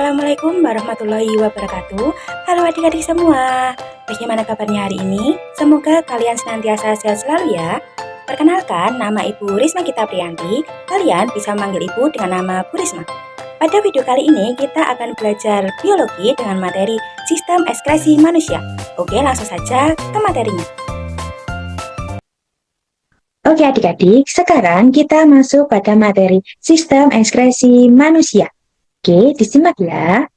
Assalamualaikum warahmatullahi wabarakatuh. Halo adik-adik semua, bagaimana kabarnya hari ini? Semoga kalian senantiasa sehat selalu ya. Perkenalkan, nama Ibu Risma Gita Priyanti. Kalian bisa memanggil Ibu dengan nama Bu Risma. Pada video kali ini kita akan belajar biologi dengan materi sistem ekskresi manusia. Oke, langsung saja ke materinya. Oke adik-adik, sekarang kita masuk pada materi sistem ekskresi manusia. Oke, disimak ya.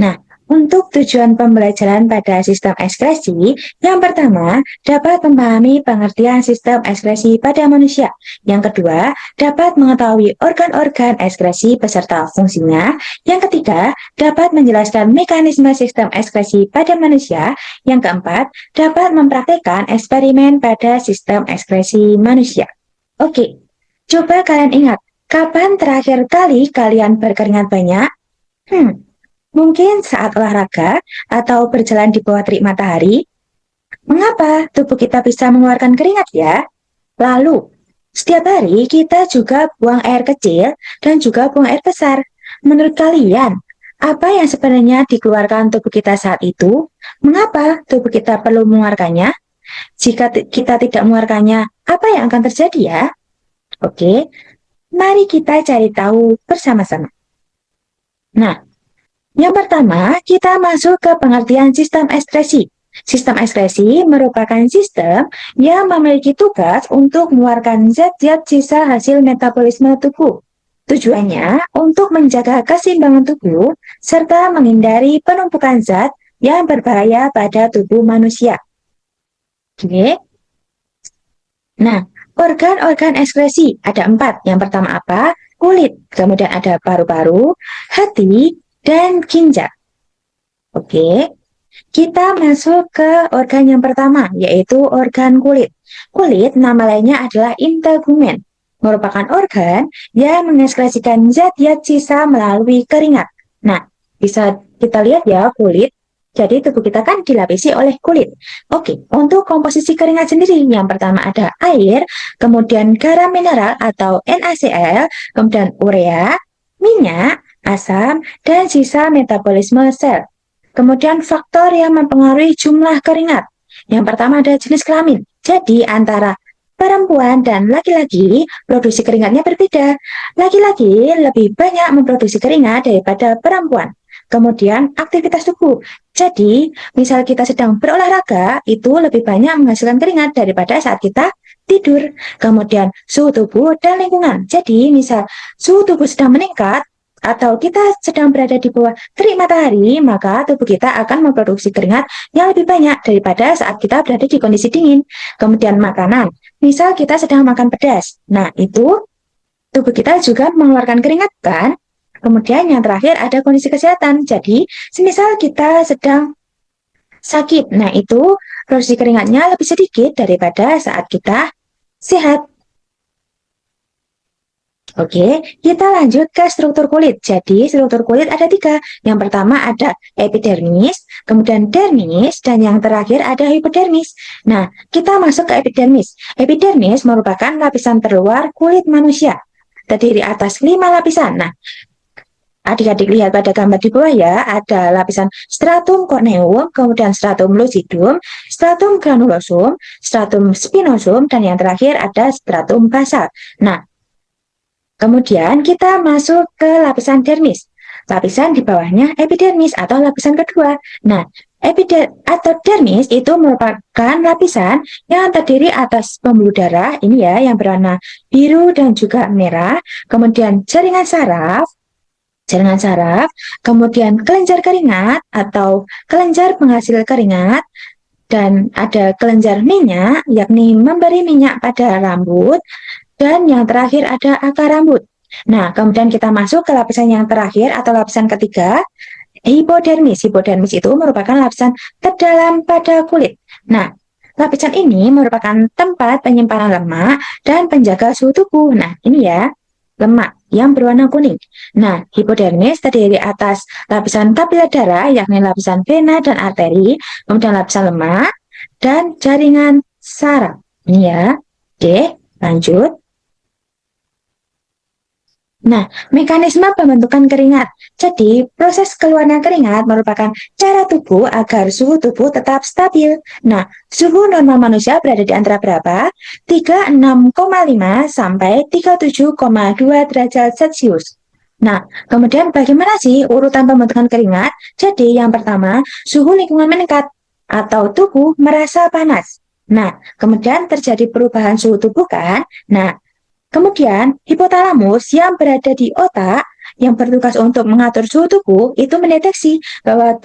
Nah, untuk tujuan pembelajaran pada sistem ekskresi, yang pertama, dapat memahami pengertian sistem ekskresi pada manusia. Yang kedua, dapat mengetahui organ-organ ekskresi beserta fungsinya. Yang ketiga, dapat menjelaskan mekanisme sistem ekskresi pada manusia. Yang keempat, dapat mempraktikkan eksperimen pada sistem ekskresi manusia. Oke, coba kalian ingat, kapan terakhir kali kalian berkeringat banyak? Mungkin saat olahraga atau berjalan di bawah terik matahari. Mengapa tubuh kita bisa mengeluarkan keringat ya? Lalu, setiap hari kita juga buang air kecil dan juga buang air besar. Menurut kalian, apa yang sebenarnya dikeluarkan tubuh kita saat itu? Mengapa tubuh kita perlu mengeluarkannya? Jika kita tidak mengeluarkannya, apa yang akan terjadi ya? Oke. Mari kita cari tahu bersama-sama. Nah, yang pertama, kita masuk ke pengertian sistem ekskresi. Sistem ekskresi merupakan sistem yang memiliki tugas untuk mengeluarkan zat-zat sisa hasil metabolisme tubuh. Tujuannya untuk menjaga keseimbangan tubuh serta menghindari penumpukan zat yang berbahaya pada tubuh manusia. Oke. Nah, organ-organ ekskresi ada 4. Yang pertama apa? Kulit. Kemudian ada paru-paru, hati, dan ginjal. Oke, kita masuk ke organ yang pertama, yaitu organ kulit. Kulit nama lainnya adalah integumen, merupakan organ yang mengekskresikan zat-zat sisa melalui keringat. Nah, bisa kita lihat ya kulit. Jadi tubuh kita kan dilapisi oleh kulit. Oke, untuk komposisi keringat sendiri, yang pertama ada air, kemudian garam mineral atau NaCl, kemudian urea, minyak, asam, dan sisa metabolisme sel. Kemudian faktor yang mempengaruhi jumlah keringat. Yang pertama ada jenis kelamin. Jadi antara perempuan dan laki-laki produksi keringatnya berbeda. Laki-laki lebih banyak memproduksi keringat daripada perempuan. Kemudian aktivitas tubuh. Jadi, misal kita sedang berolahraga, itu lebih banyak menghasilkan keringat daripada saat kita tidur. Kemudian suhu tubuh dan lingkungan. Jadi, misal suhu tubuh sedang meningkat, atau kita sedang berada di bawah terik matahari, maka tubuh kita akan memproduksi keringat yang lebih banyak daripada saat kita berada di kondisi dingin. Kemudian makanan. Misal kita sedang makan pedas. Nah, itu tubuh kita juga mengeluarkan keringat kan? Kemudian yang terakhir ada kondisi kesehatan. Jadi, semisal kita sedang sakit, nah itu produksi keringatnya lebih sedikit daripada saat kita sehat. Oke, kita lanjut ke struktur kulit. Jadi, struktur kulit ada 3. Yang pertama ada epidermis, kemudian dermis, dan yang terakhir ada hipodermis. Nah, kita masuk ke epidermis. Epidermis merupakan lapisan terluar kulit manusia. Terdiri atas 5 lapisan. Nah, adik-adik lihat pada gambar di bawah ya, ada lapisan stratum corneum, kemudian stratum lucidum, stratum granulosum, stratum spinosum, dan yang terakhir ada stratum basal. Nah, kemudian kita masuk ke lapisan dermis. Lapisan di bawahnya epidermis atau lapisan kedua. Nah, dermis itu merupakan lapisan yang terdiri atas pembuluh darah, ini ya, yang berwarna biru dan juga merah, kemudian jaringan saraf, kemudian kelenjar keringat atau kelenjar penghasil keringat, dan ada kelenjar minyak, yakni memberi minyak pada rambut, dan yang terakhir ada akar rambut. Nah, kemudian kita masuk ke lapisan yang terakhir atau lapisan ketiga, hipodermis. Hipodermis itu merupakan lapisan terdalam pada kulit. Nah, lapisan ini merupakan tempat penyimpanan lemak dan penjaga suhu tubuh. Nah, ini ya, lemak yang berwarna kuning. Nah, hipodermis terdiri atas lapisan kapiler darah, yakni lapisan vena dan arteri, kemudian lapisan lemak, dan jaringan saraf. Ini ya. Oke, lanjut. Nah, mekanisme pembentukan keringat. Jadi, proses keluarnya keringat merupakan cara tubuh agar suhu tubuh tetap stabil. Nah, suhu normal manusia berada di antara berapa? 36,5 sampai 37,2 derajat Celcius. Nah, kemudian bagaimana sih urutan pembentukan keringat? Jadi, yang pertama, suhu lingkungan meningkat atau tubuh merasa panas. Nah, kemudian terjadi perubahan suhu tubuh kan? Nah, kemudian, hipotalamus yang berada di otak yang bertugas untuk mengatur suhu tubuh itu mendeteksi bahwa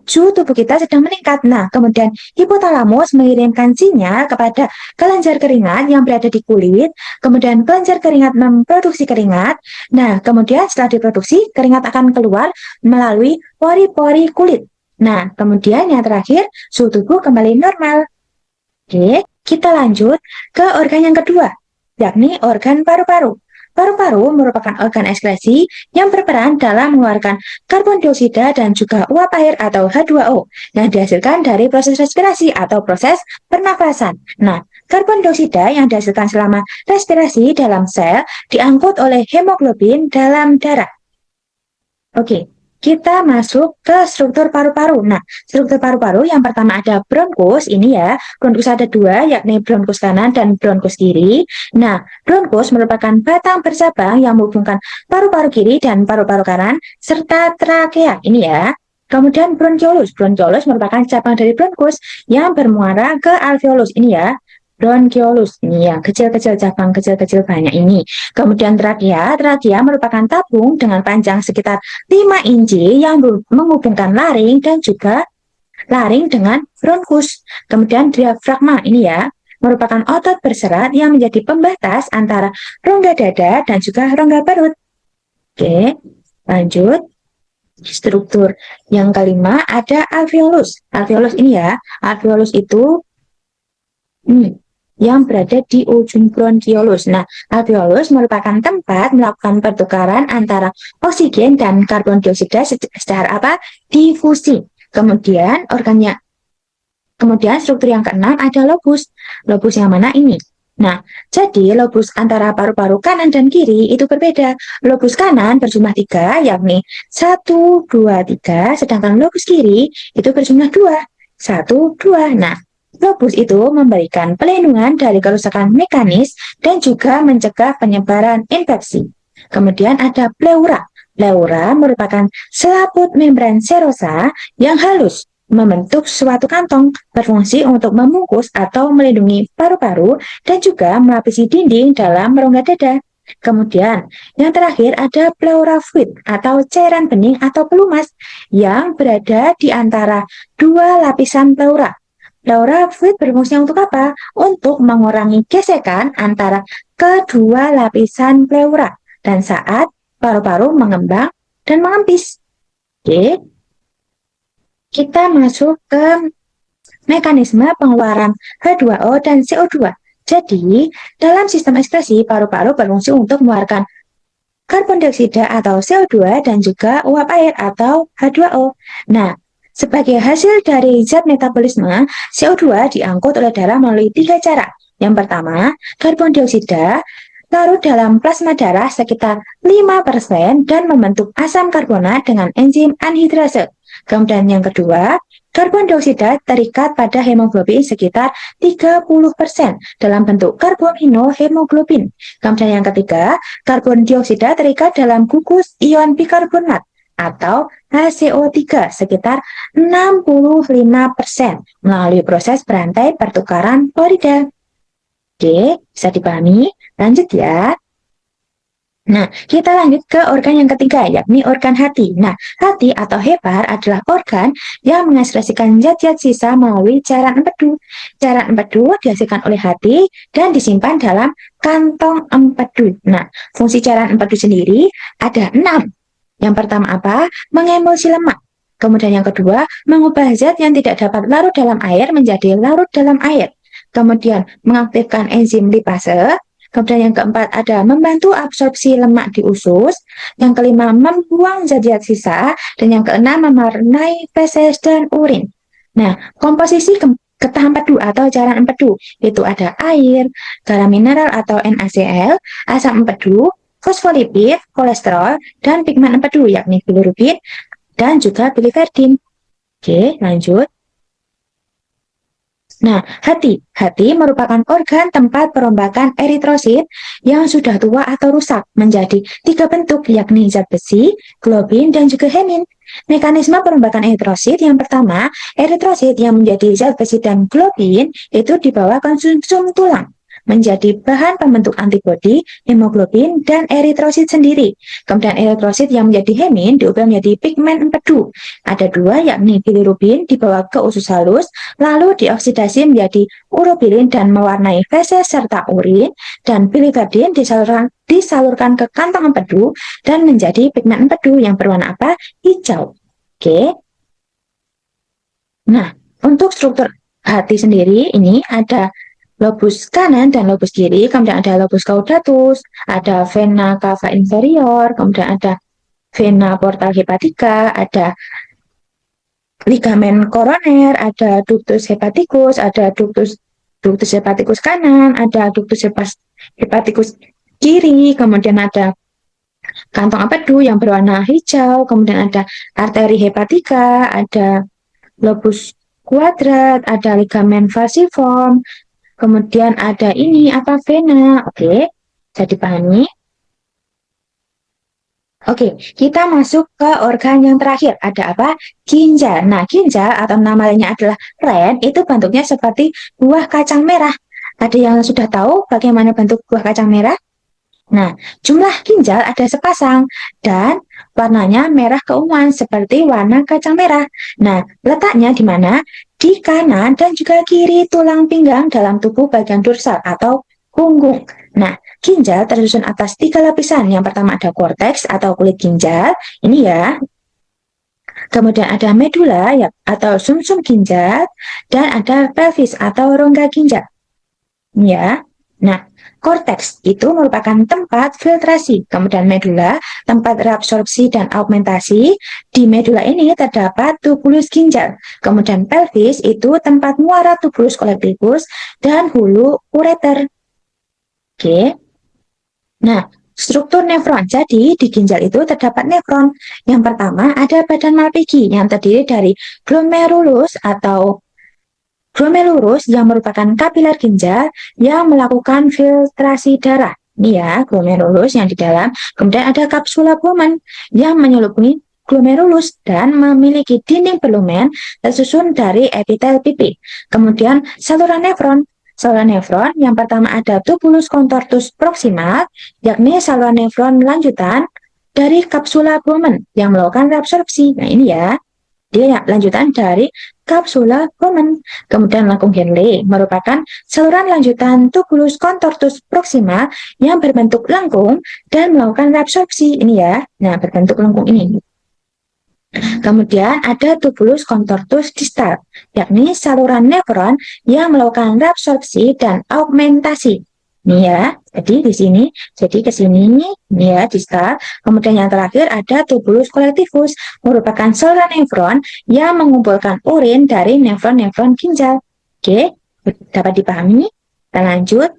suhu tubuh kita sedang meningkat. Nah, kemudian hipotalamus mengirimkan sinyal kepada kelenjar keringat yang berada di kulit. Kemudian kelenjar keringat memproduksi keringat. Nah, kemudian setelah diproduksi, keringat akan keluar melalui pori-pori kulit. Nah, kemudian yang terakhir, suhu tubuh kembali normal. Oke, kita lanjut ke organ yang kedua, yakni organ paru-paru. Paru-paru merupakan organ ekskresi yang berperan dalam mengeluarkan karbon dioksida dan juga uap air atau H2O yang dihasilkan dari proses respirasi atau proses pernafasan. Nah, karbon dioksida yang dihasilkan selama respirasi dalam sel diangkut oleh hemoglobin dalam darah. Oke, kita masuk ke struktur paru-paru. Nah, struktur paru-paru yang pertama ada bronkus, ini ya. Bronkus ada dua, yakni bronkus kanan dan bronkus kiri. Nah, bronkus merupakan batang bercabang yang menghubungkan paru-paru kiri dan paru-paru kanan, serta trakea, ini ya. Kemudian bronkiolus. Bronkiolus merupakan cabang dari bronkus yang bermuara ke alveolus, ini ya. Bronkiolus, ini yang kecil-kecil, cabang kecil-kecil banyak ini. Kemudian trakea, trakea merupakan tabung dengan panjang sekitar 5 inci yang menghubungkan laring dan juga laring dengan bronkus. Kemudian diafragma, ini ya, merupakan otot berserat yang menjadi pembatas antara rongga dada dan juga rongga perut. Oke, lanjut. Struktur yang kelima ada alveolus. Alveolus ini ya, alveolus itu yang berada di ujung bronkiolus. Nah, alveolus merupakan tempat melakukan pertukaran antara oksigen dan karbon dioksida secara apa? Difusi. Kemudian struktur yang keenam ada lobus. Lobus yang mana ini? Nah, jadi lobus antara paru-paru kanan dan kiri itu berbeda. Lobus kanan berjumlah 3, yakni 1, 2, 3, sedangkan lobus kiri itu berjumlah 2, 1, 2. Nah, lobus itu memberikan pelindungan dari kerusakan mekanis dan juga mencegah penyebaran infeksi. Kemudian ada pleura. Pleura merupakan selaput membran serosa yang halus membentuk suatu kantong berfungsi untuk membungkus atau melindungi paru-paru dan juga melapisi dinding dalam rongga dada. Kemudian, yang terakhir ada pleura fluid atau cairan bening atau pelumas yang berada di antara dua lapisan pleura. Pleura fluid berfungsi untuk apa? Untuk mengurangi gesekan antara kedua lapisan pleura dan saat paru-paru mengembang dan mengempis. Oke, kita masuk ke mekanisme pengeluaran H2O dan CO2. Jadi, dalam sistem ekskresi, paru-paru berfungsi untuk mengeluarkan karbon dioksida atau CO2 dan juga uap air atau H2O. Nah, sebagai hasil dari zat metabolisme, CO2 diangkut oleh darah melalui 3 cara. Yang pertama, karbon dioksida larut dalam plasma darah sekitar 5% dan membentuk asam karbonat dengan enzim anhidrase. Kemudian yang kedua, karbon dioksida terikat pada hemoglobin sekitar 30% dalam bentuk karboninohemoglobin. Kemudian yang ketiga, karbon dioksida terikat dalam gugus ion bikarbonat atau HCO3 sekitar 65% melalui proses berantai pertukaran klorida. Oke, bisa dipahami? Lanjut ya. Nah, kita lanjut ke organ yang ketiga, yakni organ hati. Nah, hati atau hepar adalah organ yang mengekspresikan zat-zat sisa melalui cairan empedu. Cairan empedu dihasilkan oleh hati dan disimpan dalam kantong empedu. Nah, fungsi cairan empedu sendiri ada 6. Yang pertama apa? Mengemulsi lemak. Kemudian yang kedua, mengubah zat yang tidak dapat larut dalam air menjadi larut dalam air. Kemudian mengaktifkan enzim lipase. Kemudian yang keempat ada membantu absorpsi lemak di usus. Yang kelima membuang zat-zat sisa. Dan yang keenam mewarnai feses dan urin. Nah, komposisi ketah empedu atau cairan empedu. Itu ada air, garam mineral atau NaCl, asam empedu, fosfolipid, kolesterol, dan pigmen empedu yakni bilirubin dan juga biliverdin. Oke, lanjut. Nah, hati. Hati merupakan organ tempat perombakan eritrosit yang sudah tua atau rusak menjadi 3 bentuk, yakni zat besi, globin, dan juga hemin. Mekanisme perombakan eritrosit yang pertama, eritrosit yang menjadi zat besi dan globin itu dibawa ke sumsum tulang menjadi bahan pembentuk antibodi, hemoglobin, dan eritrosit sendiri. Kemudian eritrosit yang menjadi hemin diubah menjadi pigmen empedu. Ada 2, yakni bilirubin dibawa ke usus halus, lalu dioksidasi menjadi urobilin dan mewarnai feses serta urin, dan biliverdin disalurkan ke kantong empedu dan menjadi pigmen empedu yang berwarna apa? Hijau. Oke. Nah, untuk struktur hati sendiri ini ada lobus kanan dan lobus kiri, kemudian ada lobus caudatus, ada vena cava inferior, kemudian ada vena porta hepatica, ada ligamen koroner, ada ductus hepaticus, ada ductus hepaticus kanan, ada ductus hepaticus kiri, kemudian ada kantong empedu yang berwarna hijau, kemudian ada arteri hepatika, ada lobus kuadrat, ada ligamen falciform, kemudian ada ini apa vena. Oke, bisa dipahami. Oke, kita masuk ke organ yang terakhir. Ada apa? Ginjal. Nah, ginjal atau nama lainnya adalah ren, itu bentuknya seperti buah kacang merah. Ada yang sudah tahu bagaimana bentuk buah kacang merah? Nah, jumlah ginjal ada sepasang dan warnanya merah keunguan seperti warna kacang merah. Nah, letaknya di mana? Di kanan dan juga kiri tulang pinggang dalam tubuh bagian dorsal atau punggung. Nah, ginjal tersusun atas 3 lapisan. Yang pertama ada korteks atau kulit ginjal. Ini ya. Kemudian ada medula ya, atau sumsum ginjal dan ada pelvis atau rongga ginjal. Ya. Nah, korteks itu merupakan tempat filtrasi, kemudian medula tempat reabsorpsi dan augmentasi. Di medula ini terdapat tubulus ginjal, kemudian pelvis itu tempat muara tubulus kolektivus dan hulu ureter. Oke. Nah, struktur nefron. Jadi, di ginjal itu terdapat nefron. Yang pertama ada badan Malpighi yang terdiri dari glomerulus atau glomerulus yang merupakan kapiler ginjal yang melakukan filtrasi darah. Ini ya, glomerulus yang di dalam. Kemudian ada kapsula Bowman yang menyeluruhi glomerulus dan memiliki dinding berlumen tersusun dari epitel pipi. Kemudian saluran nefron. Saluran nefron yang pertama ada tubulus contortus proximal, yakni saluran nefron lanjutan dari kapsula Bowman yang melakukan reabsorpsi. Nah ini ya, dia lanjutan dari kapsula Bowman. Kemudian lengkung Henle merupakan saluran lanjutan tubulus contortus proximal yang berbentuk lengkung dan melakukan reabsorpsi. Ini ya, nah berbentuk lengkung ini. Kemudian ada tubulus contortus distal, yakni saluran nefron yang melakukan reabsorpsi dan augmentasi. Nih ya, jadi di sini, jadi ke sini nih ya distal. Kemudian yang terakhir ada tubulus kolektivus, merupakan saluran nefron yang mengumpulkan urin dari nefron-nefron ginjal. Oke, dapat dipahami? Kita lanjut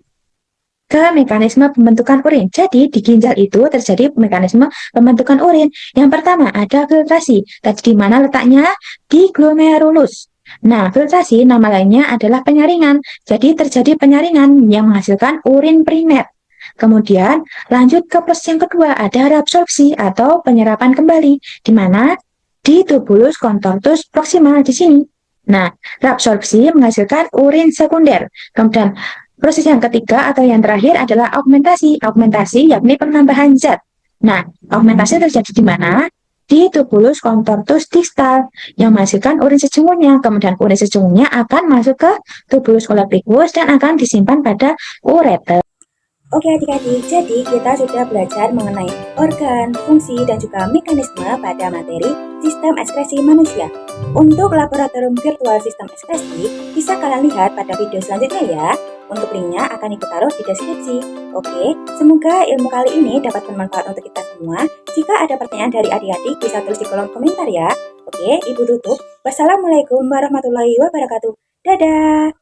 ke mekanisme pembentukan urin. Jadi, di ginjal itu terjadi mekanisme pembentukan urin. Yang pertama, ada filtrasi. Tadi di mana letaknya? Di glomerulus. Nah, filtrasi nama lainnya adalah penyaringan. Jadi, terjadi penyaringan yang menghasilkan urin primer. Kemudian, lanjut ke proses yang kedua, ada reabsorpsi atau penyerapan kembali. Di mana? Di tubulus contortus proximal di sini. Nah, reabsorpsi menghasilkan urin sekunder. Kemudian, proses yang ketiga atau yang terakhir adalah augmentasi. Augmentasi yakni penambahan zat. Nah, augmentasi terjadi di mana? Di tubulus contortus distal yang menghasilkan urin sejumurnya. Kemudian urin sejumurnya akan masuk ke tubulus kolektivus dan akan disimpan pada ureter. Oke adik-adik, jadi kita sudah belajar mengenai organ, fungsi, dan juga mekanisme pada materi sistem ekskresi manusia. Untuk laboratorium virtual sistem ekskresi, bisa kalian lihat pada video selanjutnya ya. Untuk linknya akan Ibu taruh di deskripsi. Oke, semoga ilmu kali ini dapat bermanfaat untuk kita semua. Jika ada pertanyaan dari adik-adik, bisa tulis di kolom komentar ya. Oke, Ibu tutup. Wassalamualaikum warahmatullahi wabarakatuh. Dadah!